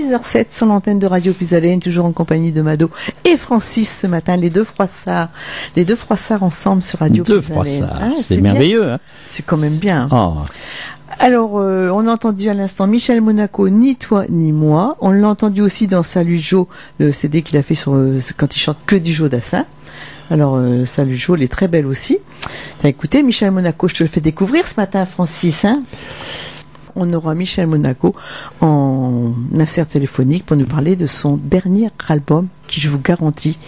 6h07 sur l'antenne de Radio Puisalène, toujours en compagnie de Mado et Francis ce matin, les deux Froissards ensemble sur Radio Puisalène. C'est merveilleux. Hein, c'est quand même bien. Oh. Alors, on a entendu à l'instant Michel Monaco, Ni toi ni moi. On l'a entendu aussi dans Salut Joe, le CD qu'il a fait quand il chante que du Joe Dassin. Alors, Salut Joe, elle est très belle aussi. T'as écouté Michel Monaco, je te le fais découvrir ce matin, Francis, hein. On aura Michel Monaco en insert téléphonique pour nous parler de son dernier album qui, je vous garantis,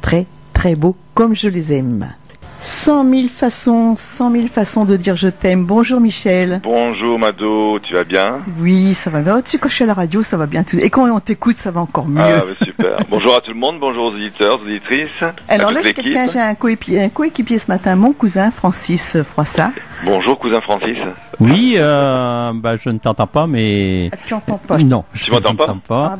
très très beau comme je les aime. 100 000 façons de dire je t'aime. Bonjour Michel. Bonjour Mado, tu vas bien? Oui, ça va bien. Tu sais, quand je suis à la radio, ça va bien. Et quand on t'écoute, ça va encore mieux. Ah, bah, super. Bonjour à tout le monde, bonjour aux auditeurs, aux auditrices. Alors là, j'ai un coéquipier ce matin, mon cousin Francis Froissart. Bonjour cousin Francis. Oui, je ne t'entends pas, mais... Tu n'entends pas? Non, tu m'entends pas? Ah.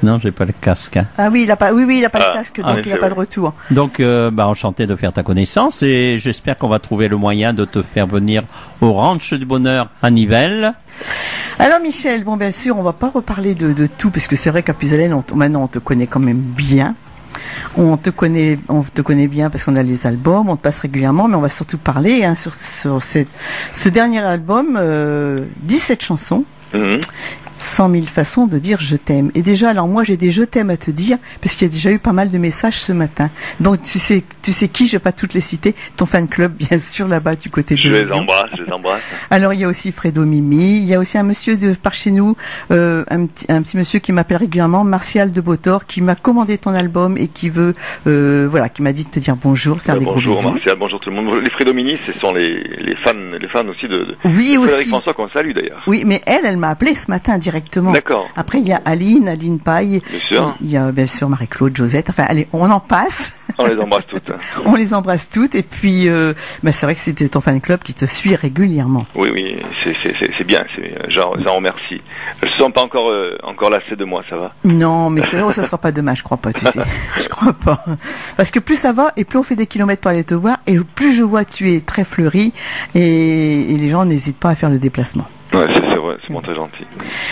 Non, j'ai pas le casque. Hein. Ah oui, il a pas le casque, donc il n'a pas de retour. Donc, enchanté de faire ta connaissance et j'espère qu'on va trouver le moyen de te faire venir au Ranch du Bonheur à Nivelles. Alors Michel, bon bien sûr, on va pas reparler de tout parce que c'est vrai qu'à Puisalène, maintenant on te connaît quand même bien. On te connaît bien parce qu'on a les albums, on te passe régulièrement, mais on va surtout parler sur ce dernier album, 17 chansons. Mmh. 100 000 façons de dire je t'aime. Et déjà, alors moi j'ai des je t'aime à te dire, parce qu'il y a déjà eu pas mal de messages ce matin. Donc tu sais qui, je vais pas toutes les citer, ton fan club bien sûr là-bas du côté de... Je les embrasse. Alors il y a aussi Fredo Mimi, il y a aussi un monsieur par chez nous, un petit monsieur qui m'appelle régulièrement, Martial de Botor, qui m'a commandé ton album et qui veut, qui m'a dit de te dire bonjour, faire des gros bisous. Bonjour Martial, bonjour tout le monde. Les Fredo Mimi, ce sont les fans aussi de oui, Frédéric aussi. François qu'on salue d'ailleurs. Oui, mais elle m'a appelé ce matin directement. D'accord. Après, il y a Aline Paille. Bien sûr. Il y a bien sûr Marie-Claude, Josette. Enfin, allez, on en passe. On les embrasse toutes. On les embrasse toutes. Et puis, c'est vrai que c'était ton fan club qui te suit régulièrement. Oui, c'est bien. J'en remercie. Elles ne sont pas encore lassées de moi, ça va? Non, mais c'est vrai, ça sera pas demain, je crois pas, tu sais. Je crois pas. Parce que plus ça va, et plus on fait des kilomètres pour aller te voir, et plus je vois tu es très fleuri, et les gens n'hésitent pas à faire le déplacement. Ouais, c'est vrai, c'est bon, très gentil.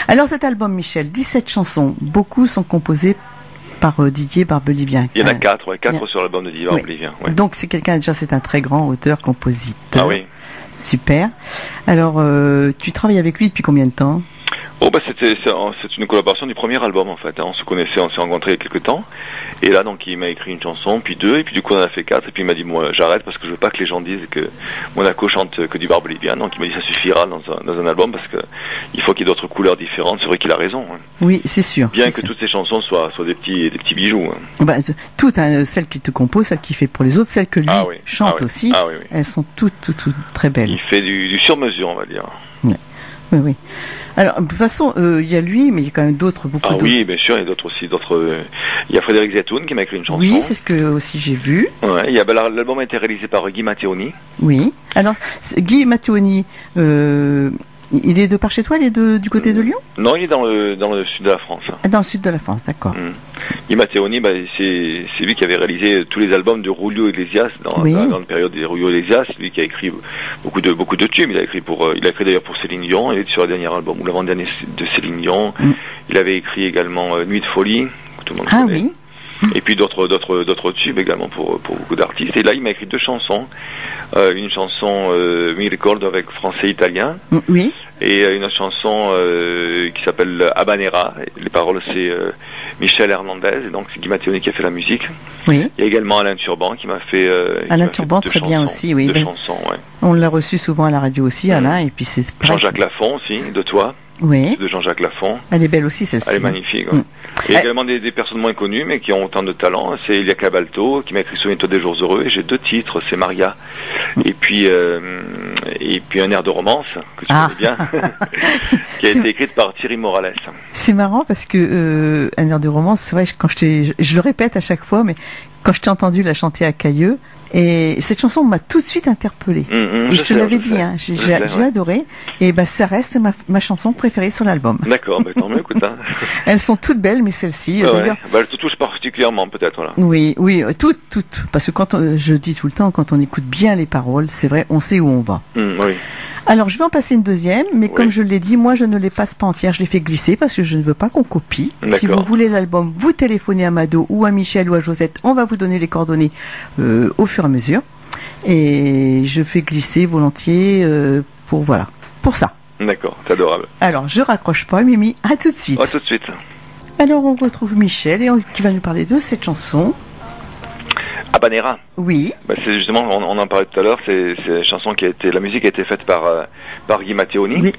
Alors cet album, Michel, 17 chansons, beaucoup sont composées par Didier Barbelivien. Il y en a 4 sur l'album de Didier Barbelivien. Ouais. Donc c'est c'est un très grand auteur-compositeur. Ah oui. Super. Alors, tu travailles avec lui depuis combien de temps? C'est une collaboration du premier album en fait. On se connaissait, on s'est rencontrés il y a quelques temps. Et là donc il m'a écrit une chanson, puis 2, et puis du coup on en a fait 4. Et puis il m'a dit moi j'arrête parce que je veux pas que les gens disent que Monaco chante que du Barbelivien. Donc il m'a dit ça suffira dans un album parce que il faut qu'il y ait d'autres couleurs différentes. C'est vrai qu'il a raison. Hein. Oui, c'est sûr. Bien que toutes ces chansons soient des petits bijoux. Hein. Toutes, celles qu'il te compose, celles qu'il fait pour les autres, celles que lui chante aussi. Ah, oui. Elles sont toutes très belles. Il fait du sur-mesure, on va dire. Oui. Alors, de toute façon, il y a lui, mais il y a quand même beaucoup d'autres. Oui, bien sûr, il y a d'autres aussi. Il y a Frédéric Zetoun qui m'a écrit une chanson. Oui, c'est ce que aussi j'ai vu. Ouais, l'album a été réalisé par Guy Matteoni. Oui. Alors, Guy Matteoni, il est de par chez toi, il est du côté de Lyon? Non, il est dans le sud de la France. Dans le sud de la France, d'accord. Guy Matteoni, c'est lui qui avait réalisé tous les albums de Julio Iglesias dans la période des Julio Iglesias. C'est lui qui a écrit beaucoup de tubes. Il a écrit d'ailleurs pour Céline Dion. Il est sur le dernier album ou l'avant-dernier de Céline Dion. Il avait écrit également Nuit de folie, que tout le monde connaît. Oui. Et puis d'autres tubes également pour beaucoup d'artistes. Et là, il m'a écrit 2 chansons. Une chanson Mi Ricordo avec français et italien. Oui. Et une chanson qui s'appelle Habanera. Les paroles c'est Michel Hernandez, et donc c'est Guy Matteoni qui a fait la musique. Oui. Il y a également Alain Turban qui m'a fait Alain Turban, très bien aussi, oui. 2 chansons, ouais. On l'a reçu souvent à la radio aussi, Alain, et puis c'est Jean-Jacques Lafont aussi, de toi. Oui. De Jean-Jacques Lafont. Elle est belle aussi, celle-ci. Elle est magnifique. Ouais. Et également des personnes moins connues, mais qui ont autant de talent. C'est Elia Cabalto, qui m'a écrit Souviens-toi des jours heureux. Et j'ai 2 titres, c'est Maria. Et puis un air de romance, que tu connais bien, qui a été écrite par Thierry Morales. C'est marrant parce que un air de romance, c'est vrai, je le répète à chaque fois, mais quand je t'ai entendu la chanter à Cailleux, et cette chanson m'a tout de suite interpellée. Et je te l'avais dit, j'ai adoré. Et ça reste ma chanson préférée sur l'album. D'accord, tant mieux, écoute. Elles sont toutes belles, mais celle-ci, d'ailleurs. Elle te touche particulièrement, peut-être, voilà. Oui, toutes. Parce que je dis tout le temps, quand on écoute bien les paroles, c'est vrai, on sait où on va. Oui. Alors, je vais en passer une deuxième, mais Oui. comme je l'ai dit, moi, je ne les passe pas entières. Je les fais glisser parce que je ne veux pas qu'on copie. Si D'accord. vous voulez l'album, vous téléphonez à Mado ou à Michel ou à Josette. On va vous donner les coordonnées au fur et à mesure. Et je fais glisser volontiers pour ça. D'accord, c'est adorable. Alors, je raccroche pas, Mimi. À tout de suite. À tout de suite. Alors, on retrouve Michel qui va nous parler de cette chanson. Habanera. Oui. Bah, c'est justement, on en parlait tout à l'heure, c'est une chanson la musique a été faite par Guy Matteoni. Oui.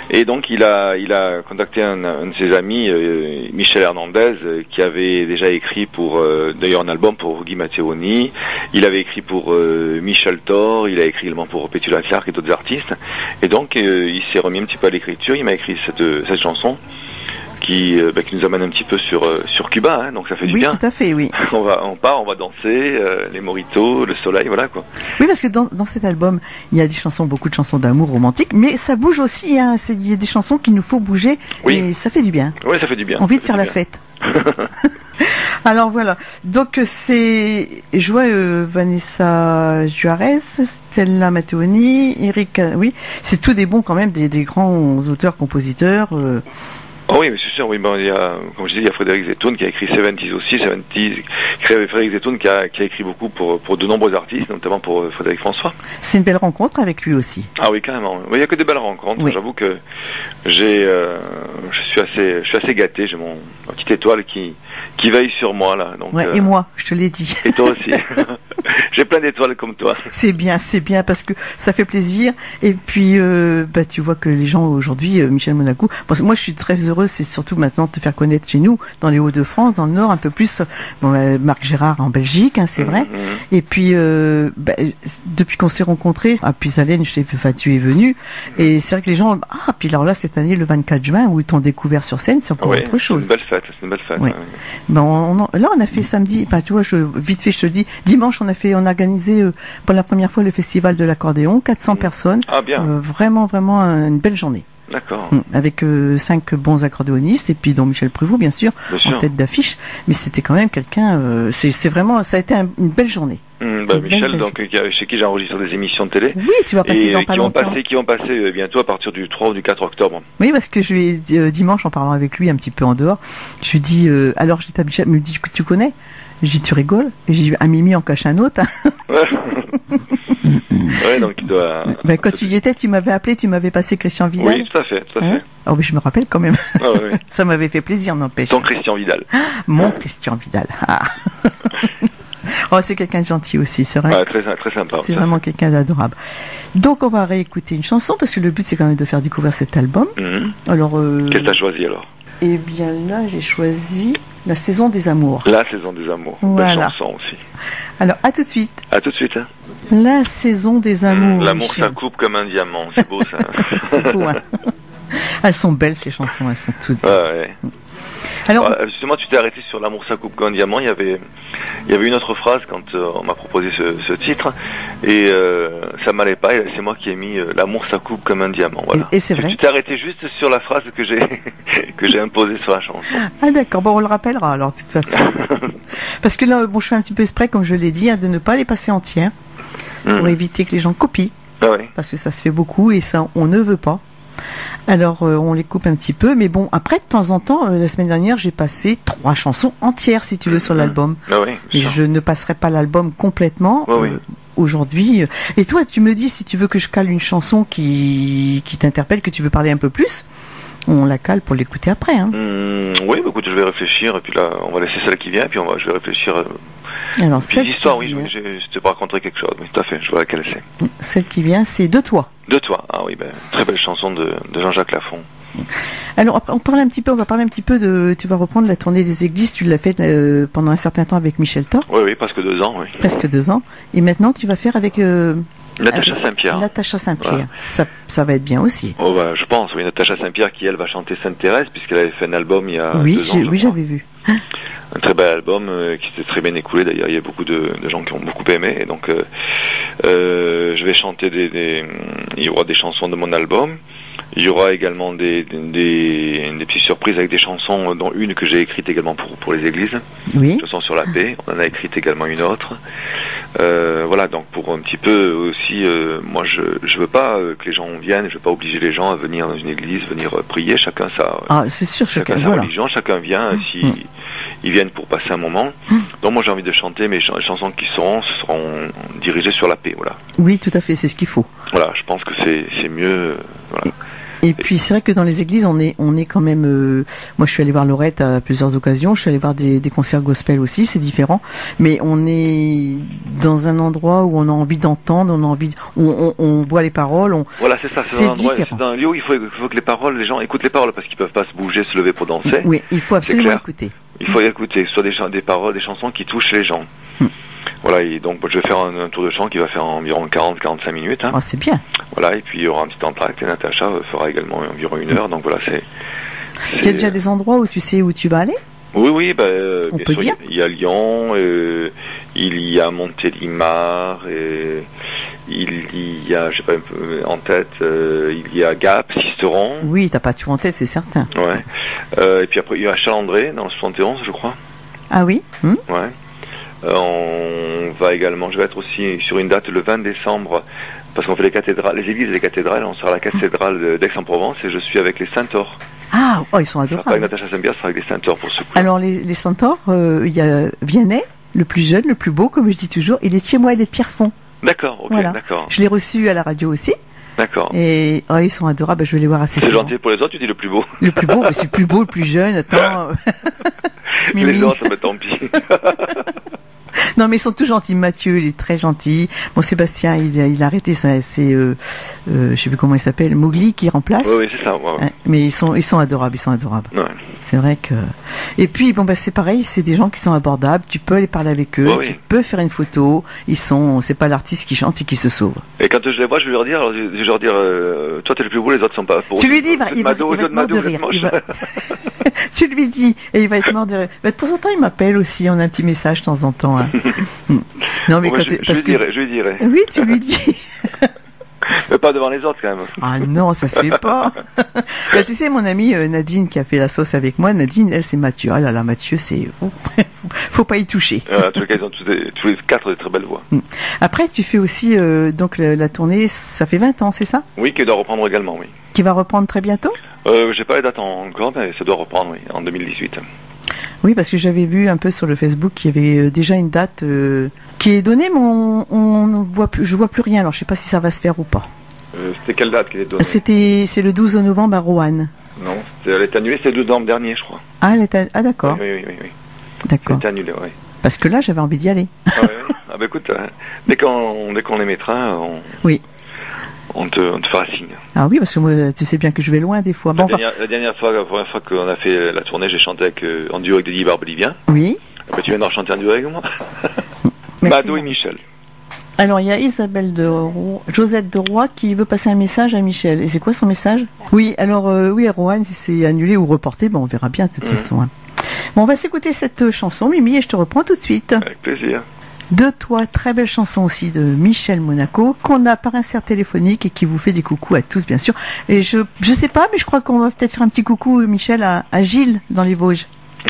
Et donc il a contacté un de ses amis, Michel Hernandez, qui avait déjà écrit d'ailleurs un album pour Guy Matteoni. Il avait écrit pour Michel Thor, il a écrit également pour Petula Clark et d'autres artistes. Et donc il s'est remis un petit peu à l'écriture, il m'a écrit cette chanson qui nous amène un petit peu sur Cuba, hein, donc ça fait du bien. Oui, tout à fait, oui. On va danser, les mojitos, le soleil, voilà quoi. Oui, parce que dans cet album, il y a beaucoup de chansons d'amour romantique, mais ça bouge aussi, hein. Il y a des chansons qu'il nous faut bouger, Oui. et ça fait du bien. Oui, ça fait du bien. Envie de Ça faire fait la du bien. fête. Alors voilà, donc c'est Vanessa Juarez, Stella Matteoni, Eric, oui, c'est tous des bons quand même, des grands auteurs, compositeurs. Oh oui, mais c'est sûr, oui, bon, comme je dis, il y a Frédéric Zetoun qui a écrit 70s aussi, Frédéric Zetoun qui a écrit beaucoup pour de nombreux artistes, notamment pour Frédéric François. C'est une belle rencontre avec lui aussi. Ah oui, carrément. Il n'y a que des belles rencontres. Oui. J'avoue que je suis assez gâté. J'ai ma petite étoile qui veille sur moi là. Donc, Ouais, et moi, je te l'ai dit. Et toi aussi. J'ai plein d'étoiles comme toi. C'est bien parce que ça fait plaisir. Et puis, tu vois que les gens aujourd'hui, Michel Monaco, moi je suis très heureuse, c'est surtout maintenant de te faire connaître chez nous, dans les Hauts-de-France, dans le Nord, un peu plus. Marc Gérard en Belgique, hein, c'est vrai. Et puis, depuis qu'on s'est rencontrés, à Puisalène, tu es venu. Et c'est vrai que les gens, puis alors là, cette année, le 24 juin, où ils t'ont découvert sur scène, c'est encore autre chose. C'est une belle fête. Ouais. Ouais. Là, on a fait samedi, tu vois, vite fait, je te dis, dimanche, on a organisé pour la première fois le festival de l'accordéon, 400 personnes. Ah bien. Vraiment une belle journée. D'accord. Avec 5 bons accordéonistes et puis dont Michel Prévost, bien sûr, en tête d'affiche. Mais c'était quand même quelqu'un. C'est vraiment, ça a été une belle journée. Michel, donc chez qui j'enregistre des émissions de télé. Oui, tu vas passer dans pas longtemps. Qui vont passer bientôt à partir du 3 ou du 4 octobre. Oui, parce que je lui ai dit, dimanche, en parlant avec lui un petit peu en dehors, je lui dis, alors j'étais à Michel, il me dit, tu connais? J'ai dit, tu rigoles? Et j'ai dit, Mimi en cache un autre. Ouais, donc il doit. Quand tu y étais, tu m'avais appelé, tu m'avais passé Christian Vidal. Oui, tout à fait. Oh, mais je me rappelle quand même. Ah, oui. Ça m'avait fait plaisir, n'empêche. Ton Christian Vidal. Mon Christian Vidal. Ah. Oh, c'est quelqu'un de gentil aussi, c'est vrai. Ouais, très sympa. C'est vraiment quelqu'un d'adorable. Donc, on va réécouter une chanson parce que le but, c'est quand même de faire découvrir cet album. Alors. Quelle t'as choisi alors? Eh bien, là, j'ai choisi La Saison des Amours. La Saison des Amours. Voilà. Belle chanson aussi. Alors, à tout de suite. À tout de suite. Hein. La Saison des Amours. L'amour, ça coupe comme un diamant. C'est beau, ça. C'est beau, hein. Elles sont belles, ces chansons. Elles sont toutes belles. Ouais. Alors, justement, tu t'es arrêté sur L'amour, ça coupe comme un diamant. Il y avait une autre phrase quand on m'a proposé ce titre. Et ça m'allait pas. Et c'est moi qui ai mis L'amour, ça coupe comme un diamant. Voilà. Et c'est vrai. Tu t'es arrêté juste sur la phrase que j'ai imposée sur la chanson. Ah d'accord, bon on le rappellera alors de toute façon. Parce que là, je fais un petit peu exprès, comme je l'ai dit, de ne pas les passer entières, pour éviter que les gens copient, parce que ça se fait beaucoup et ça on ne veut pas. Alors on les coupe un petit peu, mais bon, après de temps en temps, la semaine dernière j'ai passé 3 chansons entières si tu veux sur l'album. Et je ne passerai pas l'album complètement. Aujourd'hui. Et toi, tu me dis si tu veux que je cale une chanson qui t'interpelle, que tu veux parler un peu plus. On la cale pour l'écouter après. Hein. Oui, écoute, je vais réfléchir, et puis là, on va laisser celle qui vient, et puis je vais réfléchir. Alors, puis l'histoire, oui, je te raconterai quelque chose, oui, tout à fait, je vois laquelle c'est. Celle qui vient, c'est De toi. De toi, ah oui, très belle chanson de Jean-Jacques Lafont. Alors, on va parler un petit peu tu vas reprendre la tournée des églises, tu l'as fait pendant un certain temps avec Michel Thor. Oui, presque 2 ans, oui. Presque 2 ans. Et maintenant, tu vas faire avec... Natacha Saint-Pierre. Natacha Saint-Pierre. Voilà. Ça va être bien aussi. Oh, je pense, oui. Natacha Saint-Pierre qui, elle, va chanter Sainte-Thérèse, puisqu'elle avait fait un album il y a 2 ans. Oui, j'avais vu. Un très bel album qui s'est très bien écoulé. D'ailleurs, il y a beaucoup de gens qui ont beaucoup aimé. Et donc, je vais chanter il y aura des chansons de mon album. Il y aura également des petites surprises avec des chansons, dont une que j'ai écrite également pour les églises. Oui. Chanson sur la paix. On en a écrite également une autre. Voilà, donc pour un petit peu aussi, moi je veux pas que les gens viennent, je veux pas obliger les gens à venir dans une église, venir prier, chacun sa, c'est sûr, chacun sa religion, chacun vient si ils viennent pour passer un moment. Donc moi j'ai envie de chanter mes chansons qui seront dirigées sur la paix, voilà. Oui, tout à fait, c'est ce qu'il faut. Voilà, je pense que c'est mieux, voilà. Et puis c'est vrai que dans les églises, on est quand même. Moi, je suis allé voir Lorette à plusieurs occasions. Je suis allé voir des concerts gospel aussi. C'est différent, mais on est dans un endroit où on a envie d'entendre, on boit les paroles. Voilà, c'est ça. C'est un lieu où il faut que les gens écoutent les paroles parce qu'ils peuvent pas se bouger, se lever pour danser. Oui, il faut absolument écouter. Il faut y écouter, que ce soit des paroles, des chansons qui touchent les gens. Voilà, et donc je vais faire un tour de chant qui va faire environ 40-45 minutes. Hein. Oh, c'est bien. Voilà, et puis il y aura un petit entracte et Natacha fera également environ 1 heure. Donc voilà, Il y a déjà des endroits où tu sais où tu vas aller? Oui, on peut dire. Il y a Lyon, il y a Montélimar, il y a, je sais pas en tête, il y a Gap, Sisteron. Oui, t'as pas tout en tête, c'est certain. Ouais. Et puis après il y a Chalandré dans le 71, je crois. Ah oui. Ouais. On va également, je vais être aussi sur une date le 20 décembre parce qu'on fait les cathédrales, les églises et les cathédrales. On sera à la cathédrale d'Aix-en-Provence et je suis avec les Centaures. Ah, ils sont adorables. Avec Natacha Saint-Pierre, ce sera avec les Centaures pour ce coup. Alors les Centaures, il y a Vianney, le plus jeune, le plus beau, comme je dis toujours. Il est de chez moi, il est de Pierrefonds. D'accord, ok, voilà. D'accord. Je l'ai reçu à la radio aussi. D'accord. Et ils sont adorables, je vais les voir assez souvent. C'est gentil pour les autres, tu dis le plus beau. Le plus beau, c'est le plus beau, le plus jeune, attends. Les autres, tant pis. Non, mais ils sont tous gentils. Mathieu, il est très gentil. Bon, Sébastien, il a arrêté ça. C'est, je sais plus comment il s'appelle, Mowgli qui remplace. Oui, c'est ça. Ouais. Mais ils sont adorables. Ouais. C'est vrai que. Et puis, c'est pareil. C'est des gens qui sont abordables. Tu peux aller parler avec eux. Tu peux faire une photo. C'est pas l'artiste qui chante et qui se sauve. Et quand je les vois, je vais leur dire, toi t'es le plus beau, les autres sont pas. Tu lui dis, il va être mort de rire. Tu lui dis, et il va être mort de rire. De temps en temps, il m'appelle aussi. On a un petit message de temps en temps. Hein. Non, mais je lui dirai. Oui, tu lui dis. Mais pas devant les autres quand même. Ah non, ça se fait pas. Tu sais, mon amie Nadine qui a fait la sauce avec moi, Nadine, elle c'est Mathieu. Ah là là, Mathieu, c'est faut pas y toucher. En tout cas, ils ont tous les 4 des très belles voix. Après, tu fais aussi donc la tournée, ça fait 20 ans, c'est ça? Oui, qui doit reprendre également, oui. Qui va reprendre très bientôt? J'ai pas les dates encore, mais ça doit reprendre, oui, en 2018. Oui, parce que j'avais vu un peu sur le Facebook qu'il y avait déjà une date qui est donnée, mais je vois plus rien. Alors, je sais pas si ça va se faire ou pas. C'était quelle date qui est donnée? C'est le 12 novembre à Roanne. Non, elle est annulée, c'est le 2 novembre dernier, je crois. Ah, d'accord. Oui. D'accord. Elle est annulée, oui. Parce que là, j'avais envie d'y aller. Ah bah écoute, dès qu'on les mettra, on te fera signe. Ah oui, parce que moi, tu sais bien que je vais loin des fois. La première fois qu'on a fait la tournée, j'ai chanté en duo avec Didier Barbelivien. Oui. Bah, tu viens de rechanter un duo avec moi. Mado et Michel. Alors, il y a Josette de Roy qui veut passer un message à Michel. Et c'est quoi son message? Oui, alors, à Roanne, si c'est annulé ou reporté, on verra bien de toute façon. Hein. Bon, on va s'écouter cette chanson, Mimi, et je te reprends tout de suite. Avec plaisir. De toi, très belle chanson aussi de Michel Monaco, qu'on a par insert téléphonique et qui vous fait des coucous à tous, bien sûr. Et je sais pas, mais je crois qu'on va peut-être faire un petit coucou, Michel, à Gilles, dans les Vosges.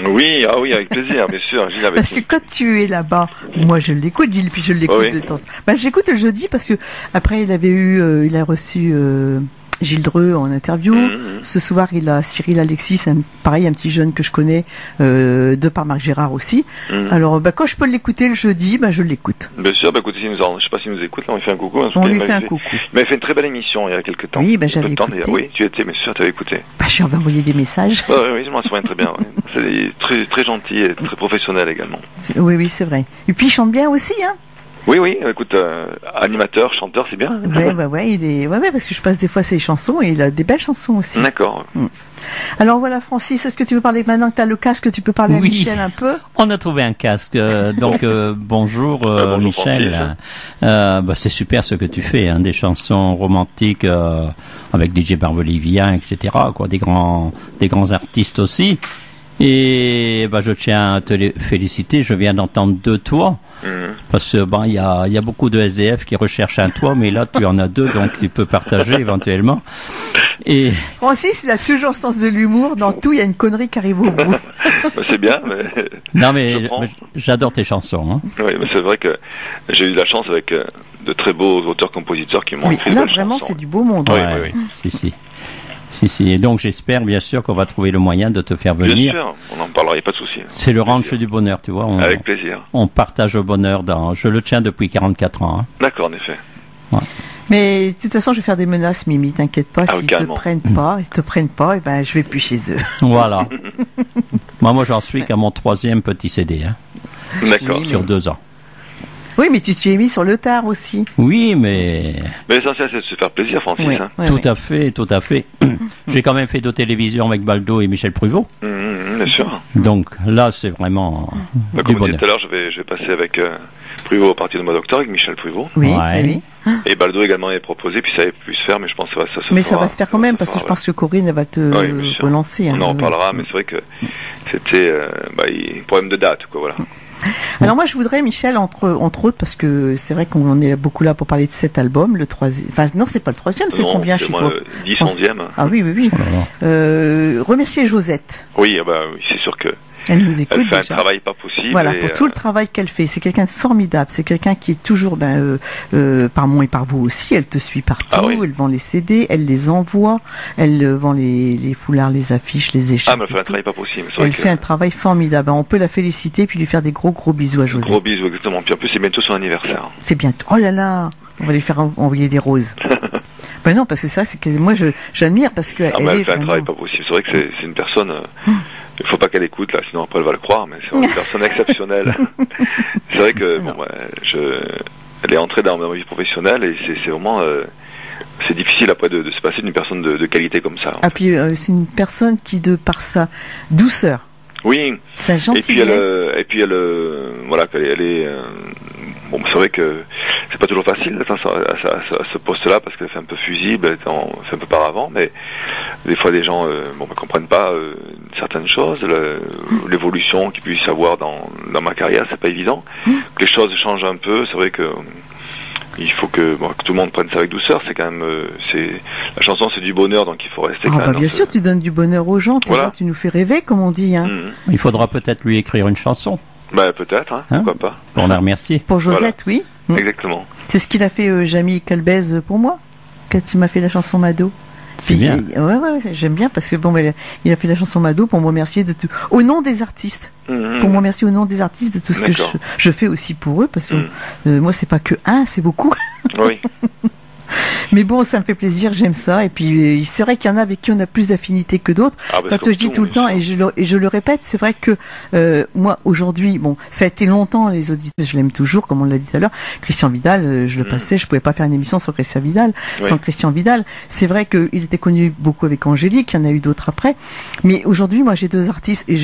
Oui, avec plaisir, bien sûr. Gilles parce que quand tu es là-bas, moi je l'écoute, Gilles, puis je l'écoute de temps. Je l'écoute le jeudi parce que après il a reçu Gilles Dreux en interview. Ce soir, il a Cyril Alexis, pareil, un petit jeune que je connais, de par Marc Gérard aussi. Alors, quand je peux l'écouter le jeudi, je l'écoute. Bien sûr, écoutez, je sais pas s'il nous écoute, là, on lui fait un coucou. On lui fait un coucou. Mais il fait une très belle émission il y a quelques temps. Oui, j'avais écouté. Oui, tu étais, bien sûr, tu avais écouté. Je lui avais envoyé des messages. Oui, je m'en souviens très bien. C'est très, très gentil et très professionnel également. Oui, c'est vrai. Et puis, il chante bien aussi, hein. Oui, écoute, animateur, chanteur, c'est bien. Parce que je passe des fois ses chansons et il a des belles chansons aussi. D'accord. Alors voilà, Francis, est-ce que tu veux parler maintenant que tu as le casque, tu peux parler à Michel un peu? On a trouvé un casque, donc bonjour, bonjour Michel. C'est super ce que tu fais, hein, des chansons romantiques avec DJ Barbelivien, etc. Des grands artistes aussi. Et je tiens à te féliciter, je viens d'entendre 2 toits. Parce que il y a beaucoup de SDF qui recherchent un toit, mais là tu en as 2, donc tu peux partager éventuellement. Et Francis, il a toujours le sens de l'humour. Dans tout, il y a une connerie qui arrive au bout. C'est bien, mais... Non, mais j'adore tes chansons. Hein. Oui, mais c'est vrai que j'ai eu la chance avec de très beaux auteurs-compositeurs qui m'ont écrit de là, belles vraiment, chansons. c'est du beau monde. Ouais, Si. Et donc, j'espère, bien sûr, qu'on va trouver le moyen de te faire venir. Bien sûr, on en parlera, il n'y a pas de souci. C'est le ranch du bonheur, tu vois. Avec plaisir. On partage le bonheur je le tiens depuis 44 ans. Hein. D'accord, en effet. Ouais. Mais de toute façon, je vais faire des menaces, Mimi, t'inquiète pas. S'ils carrément. te prennent pas, et ben, je vais plus chez eux. Voilà. moi, j'en suis qu'à mon 3e petit CD. Hein, D'accord. sur 2 ans. Oui, mais tu t'y es mis sur le tard aussi. Oui, mais... Mais l'essentiel, c'est de se faire plaisir, Francis. Ouais, hein. ouais, Tout à fait. J'ai quand même fait 2 télévisions avec Baldo et Michel Pruvot. Bien sûr. Donc là, c'est vraiment du Comme on disait bonheur. tout à l'heure, je vais passer avec Pruvot à partir du mois d'octobre, avec Michel Pruvot. Oui, Ouais. oui. Et Baldo également est proposé, puis ça avait pu se faire, mais je pense que ça se Mais fera. ça va se faire quand même, parce que je pense que Corinne, elle va te Oui, bien sûr. relancer. On en hein. reparlera, mais c'est vrai que c'était problème de date, quoi, voilà. Alors moi, je voudrais, Michel, entre autres, parce que c'est vrai qu'on est beaucoup là pour parler de cet album, le 3e. Enfin, non, c'est pas le 3e, c'est Non, combien c'est chez moi, toi 10, 11e. Ah oui. Oh là là. Remercier Josette. Oui, oui, c'est sûr que Elle nous écoute elle fait déjà. un travail pas possible. Voilà, et, pour tout le travail qu'elle fait. C'est quelqu'un de formidable. C'est quelqu'un qui est toujours, par moi et par vous aussi. Elle te suit partout. Ah oui. Elle vend les CD, elle les envoie. Elle vend les foulards, les affiches, les écharpes. mais elle fait un travail pas possible. C'est Elle vrai fait un travail formidable. On peut la féliciter puis lui faire des gros bisous à Josette. Gros bisous, exactement. Puis en plus, c'est bientôt son anniversaire. C'est bientôt. Oh là là, on va lui faire envoyer des roses. Ben non, parce que ça, c'est que moi, j'admire parce que Mais elle elle est fait un vraiment... travail pas possible. C'est vrai que c'est une personne. Il faut pas qu'elle écoute là, sinon après elle va le croire. Mais c'est une personne exceptionnelle. C'est vrai que elle est entrée dans ma vie professionnelle et c'est vraiment. C'est difficile après de se passer d'une personne de qualité comme ça. Ah puis c'est une personne qui, de par sa douceur, Oui. sa Et gentillesse... puis elle, voilà, elle est. Bon, c'est vrai que c'est pas toujours facile à ce poste-là parce qu'elle fait un peu fusible, elle fait un peu par avant, mais des fois les gens ne comprennent pas certaines choses, l'évolution qu'ils puissent avoir dans ma carrière, c'est pas évident. Que les choses changent un peu, c'est vrai que il faut que tout le monde prenne ça avec douceur. C'est quand même, la chanson, c'est du bonheur, donc il faut rester. Ah bien sûr, tu donnes du bonheur aux gens. Voilà. Tu nous fais rêver, comme on dit. Hein. Il faudra peut-être lui écrire une chanson. Peut-être, pourquoi pas. Pour la remercier. Pour Josette, oui. Exactement. C'est ce qu'il a fait Jamie Calbez pour moi, quand il m'a fait la chanson Mado. C'est bien. Ouais, j'aime bien parce que il a fait la chanson Mado pour me remercier de tout, au nom des artistes. Pour me remercier au nom des artistes de tout ce que je fais aussi pour eux, parce que moi c'est pas que c'est beaucoup. Oui. Mais bon, ça me fait plaisir, j'aime ça. Et puis c'est vrai qu'il y en a avec qui on a plus d'affinité que d'autres. Quand je dis tout le temps, et je le répète, c'est vrai que moi aujourd'hui, bon, ça a été longtemps, les auditeurs, je l'aime toujours, comme on l'a dit tout à l'heure. Christian Vidal, je le passais, je pouvais pas faire une émission sans Christian Vidal. Sans Christian Vidal, c'est vrai qu'il était connu beaucoup avec Angélique, il y en a eu d'autres après. Mais aujourd'hui, moi j'ai 2 artistes et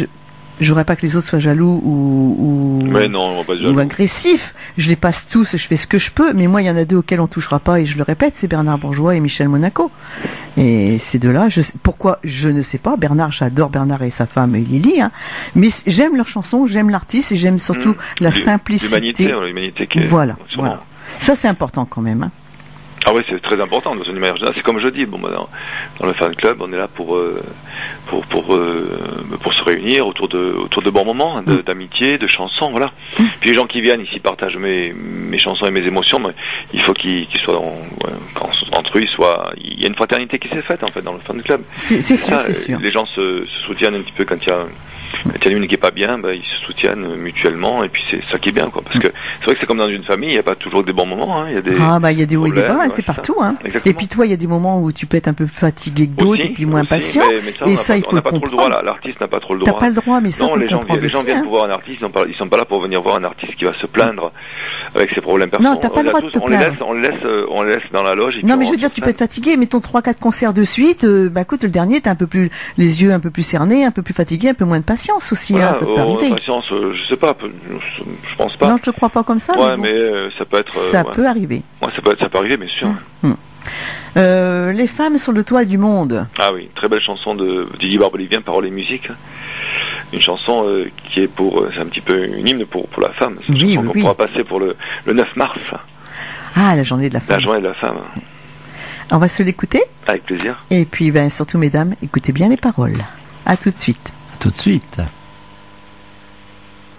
je voudrais pas que les autres soient jaloux ou agressifs. Je les passe tous, je fais ce que je peux, mais moi il y en a 2 auxquels on touchera pas et je le répète, c'est Bernard Bourgeois et Michel Monaco. Et ces 2-là, pourquoi je ne sais pas. J'adore Bernard et sa femme Lily, hein, mais j'aime leurs chansons, j'aime l'artiste et j'aime surtout la simplicité. L'humanité qui est. Voilà. Ça c'est important quand même. Hein. Ah oui, c'est très important de manière générale. C'est comme je dis, dans le fan club, on est là pour se réunir autour de bons moments, d'amitié, de chansons, voilà. Puis les gens qui viennent ici partagent mes chansons et mes émotions, mais il faut qu'ils soient entre eux, il y a une fraternité qui s'est faite en fait dans le fan club. C'est sûr. Les gens se soutiennent un petit peu quand il y a une qui est pas bien, ils se soutiennent mutuellement et puis c'est ça qui est bien quoi. Parce que c'est vrai que c'est comme dans une famille, il n'y a pas toujours des bons moments. Il y a des il y a des hauts et des bas, c'est partout. Hein. Et puis toi, il y a des moments où tu peux être un peu fatigué que d'autres et puis moins patient. Mais ça, il faut le comprendre. L'artiste n'a pas trop le droit. T'as pas le droit, mais ça, non, les gens viennent pour voir un artiste, ils sont pas là pour venir voir un artiste qui va se plaindre avec ses problèmes personnels. Non, t'as pas le droit de te plaindre. On les laisse dans la loge. Non, mais je veux dire, tu peux être fatigué, mettons 3-4 concerts de suite. Écoute, le dernier, t'as les yeux un peu plus cernés, un peu plus fatigué, un peu moins de patience aussi. Voilà, ça peut arriver. Patience, je sais pas, je pense pas. Non, je te crois pas comme ça. Ouais, mais ça peut être. Ça peut arriver. Ouais, ça peut arriver, bien sûr. Les femmes sur le toit du monde. Ah oui, très belle chanson de Didier Barbelivien, paroles et musique. une chanson qui est c'est un petit peu une hymne pour la femme. C'est une Oui, chanson qu'on pourra passer pour le 9 mars. Ah, la journée de la femme. La journée de la femme. On va se l'écouter. Avec plaisir. Et puis, surtout, mesdames, écoutez bien les paroles. À tout de suite. À tout de suite.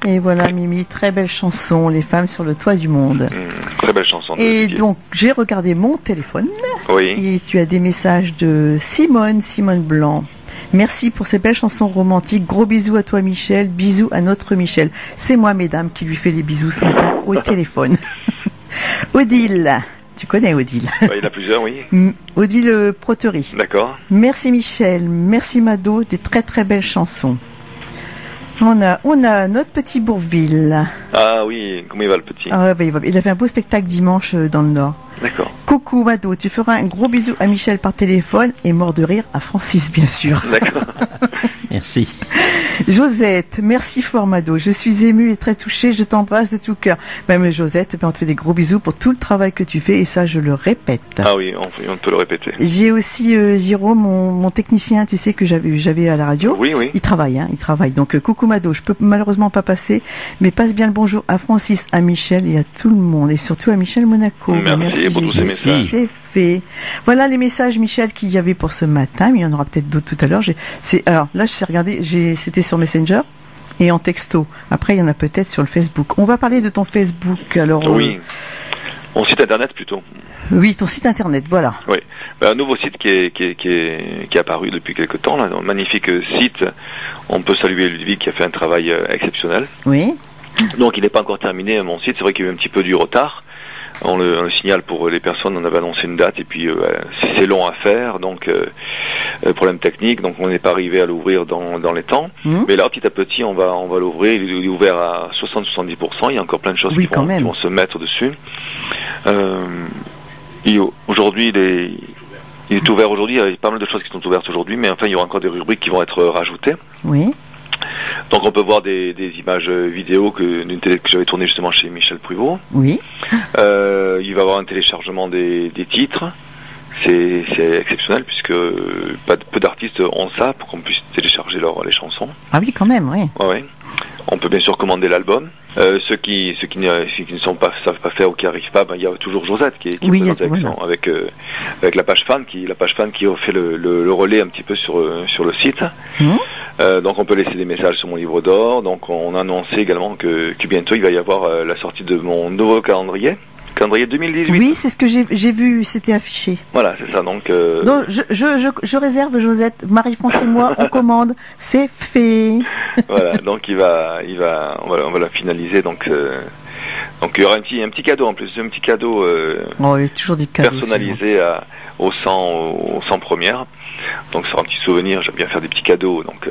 Et voilà, Mimi, très belle chanson, Les femmes sur le toit du monde. Très belle chanson. Et donc, j'ai regardé mon téléphone. Oui. Et tu as des messages de Simone Blanc. Merci pour ces belles chansons romantiques. Gros bisous à toi, Michel. Bisous à notre Michel. C'est moi, mesdames, qui lui fait les bisous ce matin au téléphone. Odile. Tu connais Odile? Il y en a plusieurs, oui. Odile Proterie. D'accord. Merci Michel. Merci Mado. Des très très belles chansons. On a notre petit Bourville. Ah oui, comment il va le petit? Il a fait un beau spectacle dimanche dans le Nord. D'accord. Coucou Mado, tu feras un gros bisou à Michel par téléphone et mort de rire à Francis, bien sûr. D'accord. Merci. Josette, merci fort Mado, je suis émue et très touchée, je t'embrasse de tout cœur. Même Josette, on te fait des gros bisous pour tout le travail que tu fais et ça je le répète. Ah oui, on peut le répéter. J'ai aussi Jérôme, mon technicien, tu sais que j'avais à la radio. Oui, oui. Il travaille. Donc coucou Mado, je peux malheureusement pas passer, mais passe bien le bonjour à Francis, à Michel et à tout le monde et surtout à Michel Monaco. Merci pour tous ces messages. C'est fait. Voilà les messages, Michel, qu'il y avait pour ce matin, mais il y en aura peut-être d'autres tout à l'heure. Alors là, je sais regarder, c'était sur Messenger et en texto. Après, il y en a peut-être sur le Facebook. On va parler de ton Facebook. Alors, oui. Mon site internet plutôt. Oui, ton site internet, voilà. Oui. Un nouveau site qui est apparu depuis quelque temps, là, un magnifique site. On peut saluer Ludwig qui a fait un travail exceptionnel. Oui. Donc il n'est pas encore terminé mon site, c'est vrai qu'il y a eu un petit peu du retard. On le signale pour les personnes, on avait annoncé une date et puis c'est long à faire, donc problème technique, donc on n'est pas arrivé à l'ouvrir dans les temps. Mais là petit à petit on va l'ouvrir, il est ouvert à 60-70%, il y a encore plein de choses qui vont se mettre dessus. Aujourd'hui il est ouvert aujourd'hui, il y a pas mal de choses qui sont ouvertes aujourd'hui, mais enfin il y aura encore des rubriques qui vont être rajoutées. Oui. Donc on peut voir des images vidéo d'une télé que j'avais tournée justement chez Michel Pruvot. Oui. Il va y avoir un téléchargement des titres. C'est exceptionnel puisque peu d'artistes ont ça pour qu'on puisse télécharger les chansons. Ah oui, quand même, oui. Ouais. On peut bien sûr commander l'album. Ceux qui ne savent pas faire ou qui n'arrivent pas, il y a toujours Josette qui est présente avec la page fan qui fait le relais un petit peu sur le site. Donc on peut laisser des messages sur mon livre d'or. Donc on a annoncé également que bientôt il va y avoir la sortie de mon nouveau calendrier 2018. Oui, c'est ce que j'ai vu, c'était affiché. Voilà, c'est ça. Donc je réserve Josette, Marie-France et moi, on commande, c'est fait. Voilà, donc on va la finaliser. Donc il y aura un petit cadeau en plus, un petit cadeau il y a toujours des cadeaux personnalisé aux 100 premières. Donc ça sera un petit souvenir, j'aime bien faire des petits cadeaux, donc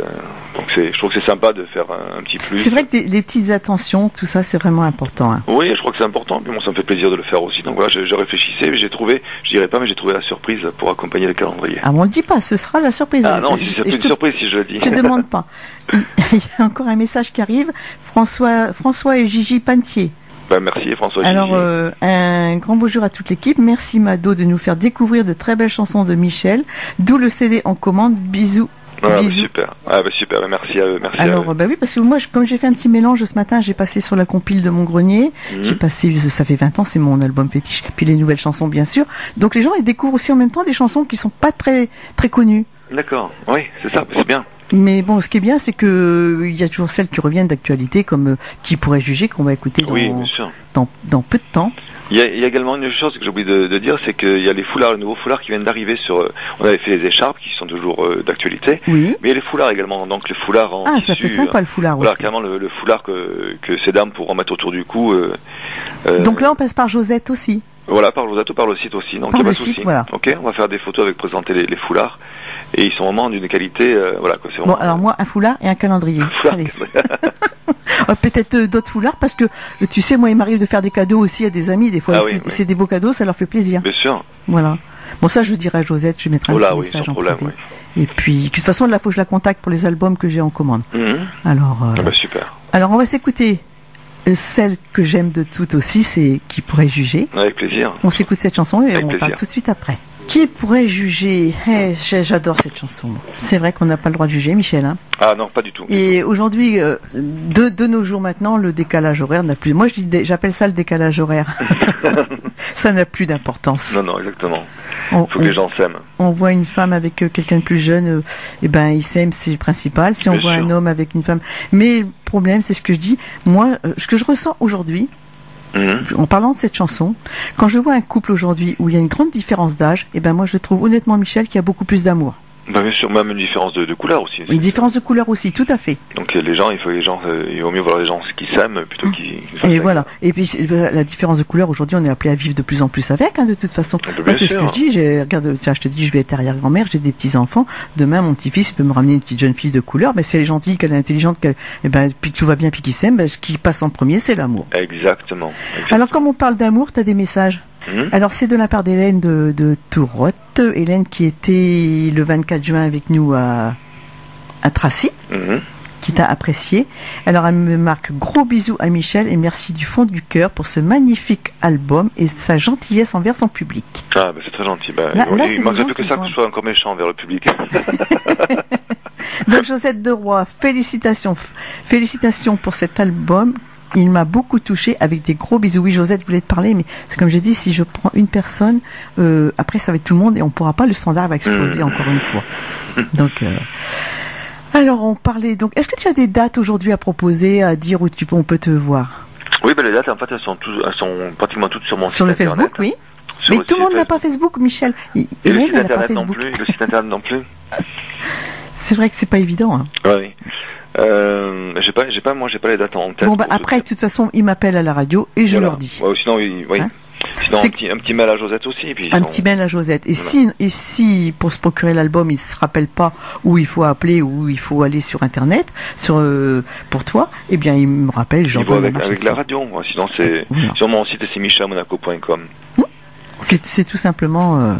je trouve que c'est sympa de faire un petit plus. C'est vrai que les petites attentions, tout ça c'est vraiment important. Hein. Oui, je crois que c'est important, puis moi ça me fait plaisir de le faire aussi. Donc voilà, je réfléchissais, j'ai trouvé la surprise pour accompagner le calendrier. Ah, on le dit pas, ce sera la surprise. Ah non, c'est une surprise si je le dis. Je demande pas. Il y a encore un message qui arrive, François et Gigi Pantier. Merci François. Alors un grand bonjour à toute l'équipe. Merci Mado de nous faire découvrir de très belles chansons de Michel. D'où le CD en commande. Bisous. Bisous. Super. Super. Merci à eux. Alors oui, parce que moi comme j'ai fait un petit mélange ce matin, j'ai passé sur la compile de mon grenier. J'ai passé, ça fait 20 ans, c'est mon album fétiche. Puis les nouvelles chansons bien sûr. Donc les gens ils découvrent aussi en même temps des chansons qui sont pas très très connues. D'accord. Oui, c'est ça. C'est bien. Mais bon, ce qui est bien, c'est que il y a toujours celles qui reviennent d'actualité, comme qui pourraient juger qu'on va écouter dans peu de temps. Il y a également une chose que j'ai oublié de dire, c'est qu'il y a les nouveaux foulards qui viennent d'arriver on avait fait les écharpes qui sont toujours d'actualité. Oui. Mais il y a les foulards également, donc les foulards en tissu, ça fait sympa le foulard voilà, aussi. Carrément le foulard que ces dames pourront mettre autour du cou. Donc là, on passe par Josette aussi. Voilà, par Josette ou par le site aussi, donc il n'y a pas de souci. Voilà. Ok, on va faire des photos avec présenter les foulards. Et ils sont vraiment d'une qualité, c'est vraiment... Bon, alors moi, un foulard et un calendrier. Allez. Peut-être d'autres foulards, parce que, tu sais, moi, il m'arrive de faire des cadeaux aussi à des amis. Des fois, c'est des beaux cadeaux, ça leur fait plaisir. Bien sûr. Voilà. Bon, ça, je dirai à Josette, je mettrai un petit message en privé. Et puis, de toute façon, là, il faut que je la contacte pour les albums que j'ai en commande. Alors, super. Alors, on va s'écouter celle que j'aime de toutes aussi, c'est Qui pourrait juger. Avec plaisir. On s'écoute cette chanson et on parle tout de suite après. Qui pourrait juger? J'adore cette chanson. C'est vrai qu'on n'a pas le droit de juger, Michel. Hein. Ah non, pas du tout. Et aujourd'hui, de nos jours maintenant, le décalage horaire n'a plus. Moi, j'appelle ça le décalage horaire. Ça n'a plus d'importance. Non, exactement. Il faut que les gens s'aiment. On voit une femme avec quelqu'un de plus jeune, et ben ils s'aiment, c'est le principal. Si on voit un homme avec une femme, mais le problème, c'est ce que je dis. Moi, ce que je ressens aujourd'hui. En parlant de cette chanson, quand je vois un couple aujourd'hui où il y a une grande différence d'âge, et ben moi je trouve honnêtement, Michel, qu'il y a beaucoup plus d'amour. Bah bien sûr, même une différence de couleur aussi. Une différence de couleur aussi, tout à fait. Donc il vaut mieux voir les gens qui s'aiment plutôt qu'ils. Et voilà. Et puis la différence de couleur aujourd'hui, on est appelé à vivre de plus en plus avec, hein, de toute façon. Moi, c'est ce que je dis. Regarde, tiens, je te dis, je vais être arrière-grand-mère, j'ai des petits enfants. Demain, mon petit-fils peut me ramener une petite jeune fille de couleur. Mais si elle est gentille, qu'elle est intelligente, puis que tout va bien, puis qu'ils s'aiment, ce qui passe en premier, c'est l'amour. Exactement. Alors, comme on parle d'amour, t'as des messages. Alors c'est de la part d'Hélène de Tourotte, Hélène qui était le 24 juin avec nous à Tracy, qui t'a apprécié. Alors elle me marque gros bisous à Michel et merci du fond du cœur pour ce magnifique album et sa gentillesse envers son public. Ah bah c'est très gentil. Il manquerait plus que ça que je sois encore méchant envers le public. Donc Josette de Roy, félicitations pour cet album. Il m'a beaucoup touché avec des gros bisous. Oui, Josette voulait te parler, mais c'est comme j'ai dit, si je prends une personne, après ça va être tout le monde et on pourra pas, le standard va exploser encore une fois. Donc, alors on parlait. Donc, est-ce que tu as des dates aujourd'hui à proposer, à dire où on peut te voir? Oui, les dates en fait elles sont pratiquement toutes sur mon site sur le internet. Facebook, oui. Mais tout le monde n'a pas Facebook, Michel. Et le site internet non plus. Le site internet non plus. C'est vrai que c'est pas évident. Hein. Oui. J'ai pas les dates en tête. Bon, après, de toute façon, ils m'appellent à la radio et je leur dis. Ouais, sinon, oui. Hein, sinon, un petit mail à Josette aussi. Et puis, petit mail à Josette. Et si, pour se procurer l'album, ils se rappellent pas où il faut appeler, où il faut aller sur Internet, pour toi, eh bien, ils me rappellent, j'envoie avec la radio. Sinon, c'est, sur mon site, c'est michelmonaco.com. C'est tout simplement,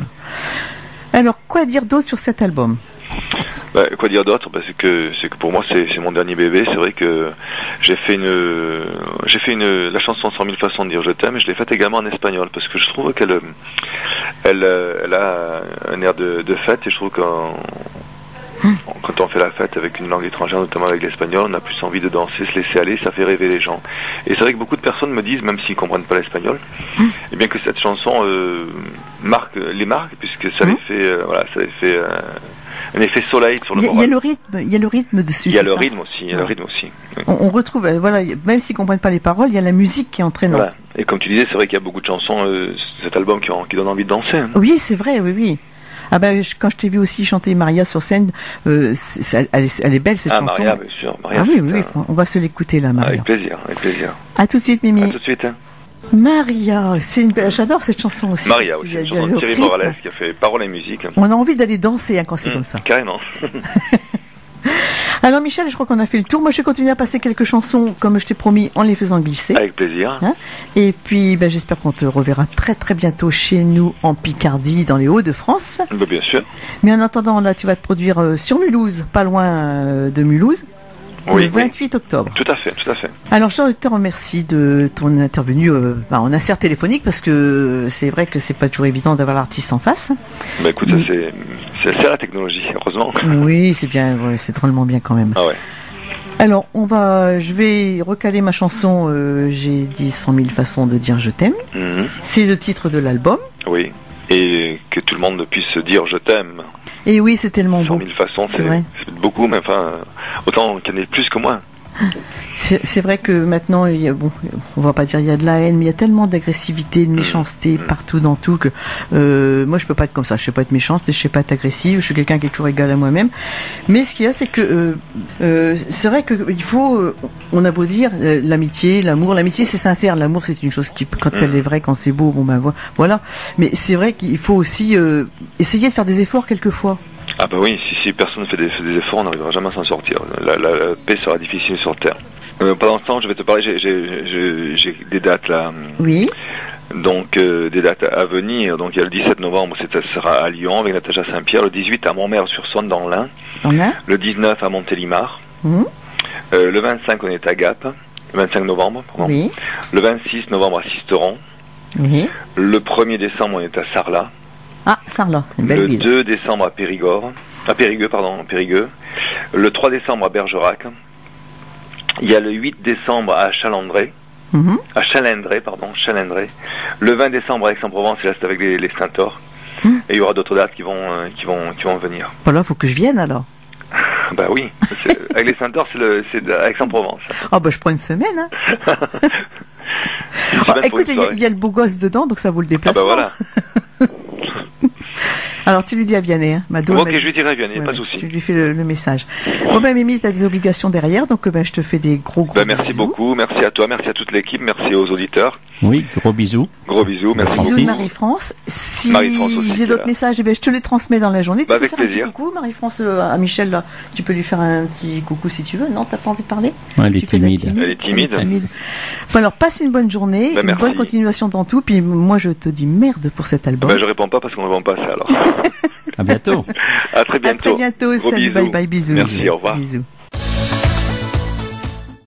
Alors, quoi dire d'autre sur cet album? Quoi dire d'autre? C'est que pour moi c'est mon dernier bébé. C'est vrai que j'ai fait la chanson 100 000 façons de dire je t'aime. Je l'ai faite également en espagnol parce que je trouve qu'elle a un air de fête et je trouve que quand on fait la fête avec une langue étrangère, notamment avec l'espagnol, on a plus envie de danser, se laisser aller, ça fait rêver les gens. Et c'est vrai que beaucoup de personnes me disent, même s'ils comprennent pas l'espagnol, eh bien que cette chanson les marque puisque ça les fait un effet soleil sur le moral. Il y a le rythme dessus. Il y a le rythme aussi. Oui. On retrouve, même s'ils comprennent pas les paroles, il y a la musique qui est entraînante. Voilà. Et comme tu disais, c'est vrai qu'il y a beaucoup de chansons, cet album qui donne envie de danser. Hein. Oui, c'est vrai, oui. Ah quand je t'ai vu aussi chanter Maria sur scène, elle est belle cette chanson. Maria, bien sûr. Maria, oui, on va se l'écouter là, Maria. Avec plaisir. À tout de suite, Mimi. À tout de suite. Maria, j'adore cette chanson aussi. Maria, oui, c'est une chanson de Thierry Morales qui a fait paroles et musique. On a envie d'aller danser quand c'est comme ça. Carrément. Alors Michel, je crois qu'on a fait le tour. Moi, je vais continuer à passer quelques chansons, comme je t'ai promis, en les faisant glisser. Avec plaisir. Et puis, j'espère qu'on te reverra très très bientôt chez nous en Picardie, dans les Hauts-de-France. Bien sûr. Mais en attendant, là, tu vas te produire sur Mulhouse, pas loin de Mulhouse. Le 28 octobre. Tout à fait. Alors, je te remercie de ton intervenue en insert téléphonique parce que c'est vrai que c'est pas toujours évident d'avoir l'artiste en face. Écoute, c'est la technologie, heureusement. Oui, c'est bien, c'est drôlement bien quand même. Ah ouais. Alors, je vais recaler ma chanson. J'ai dit 100 000 façons de dire je t'aime. C'est le titre de l'album. Oui. Et que tout le monde puisse dire je t'aime. Et oui, c'est tellement beau. 100 000 façons, c'est beaucoup, mais autant qu'il y en ait plus que moi. C'est vrai que maintenant, on va pas dire il y a de la haine, mais il y a tellement d'agressivité, de méchanceté partout dans tout que moi je peux pas être comme ça. Je sais pas être méchante, je sais pas être agressive. Je suis quelqu'un qui est toujours égal à moi-même. Mais ce qu'il y a, c'est que c'est vrai que il faut. On a beau dire l'amitié, l'amour. L'amitié c'est sincère. L'amour c'est une chose qui, quand elle est vraie, quand c'est beau, voilà. Mais c'est vrai qu'il faut aussi essayer de faire des efforts quelquefois. Ah oui, si personne ne fait des efforts, on n'arrivera jamais à s'en sortir. La paix sera difficile sur Terre. Pendant ce temps, je vais te parler, j'ai des dates là. Oui. Donc, des dates à venir. Donc, il y a le 17 novembre, ça sera à Lyon, avec Natacha Saint-Pierre. Le 18 à Montmère-sur-Saône, dans l'Ain. Le 19 à Montélimar. Le 25, on est à Gap. Le 25 novembre, pardon. Oui. Le 26 novembre à Sisteron. Oui. Le 1er décembre, on est à Sarlat. Ah, Sarlat, une belle Le ville. 2 décembre à Périgueux. Le 3 décembre à Bergerac. Il y a le 8 décembre à Chalendré. À Chalendré. Le 20 décembre à Aix-en-Provence, et là c'est avec les Stentors. Et il y aura d'autres dates qui vont venir. Voilà, faut que je vienne alors. Bah oui, avec les Stentors, c'est à Aix-en-Provence. Ah bah je prends une semaine. Hein. Écoute, il y a le beau gosse dedans, donc ça vaut le déplacement. Ah bah voilà. Alors tu lui dis à Vianney, hein, Mado. Ok, je lui dirai à Vianney, pas de souci. Tu lui fais le message. Bon ben Mimi, tu as des obligations derrière, donc je te fais des gros merci bisous. beaucoup, merci à toi, merci à toute l'équipe, merci aux auditeurs. Oui, gros bisous. Gros bisous, merci beaucoup. Bisous de Marie-France. Si Marie-France j'ai d'autres messages, je te les transmets dans la journée. Tu peux avec faire plaisir. Un petit coucou, Marie-France, à Michel, là. Tu peux lui faire un petit coucou si tu veux. Non, t'as pas envie de parler? Ouais, elle est timide. Elle est timide. Bon, alors, passe une bonne journée, une merci. bonne continuation dans tout, puis moi je te dis merde pour cet album. Je réponds pas parce qu'on ne répond pas ça alors. À bientôt. À très bientôt. À très bientôt. Gros Salut, bisous. bye, bisous. Merci, au revoir. Bisous.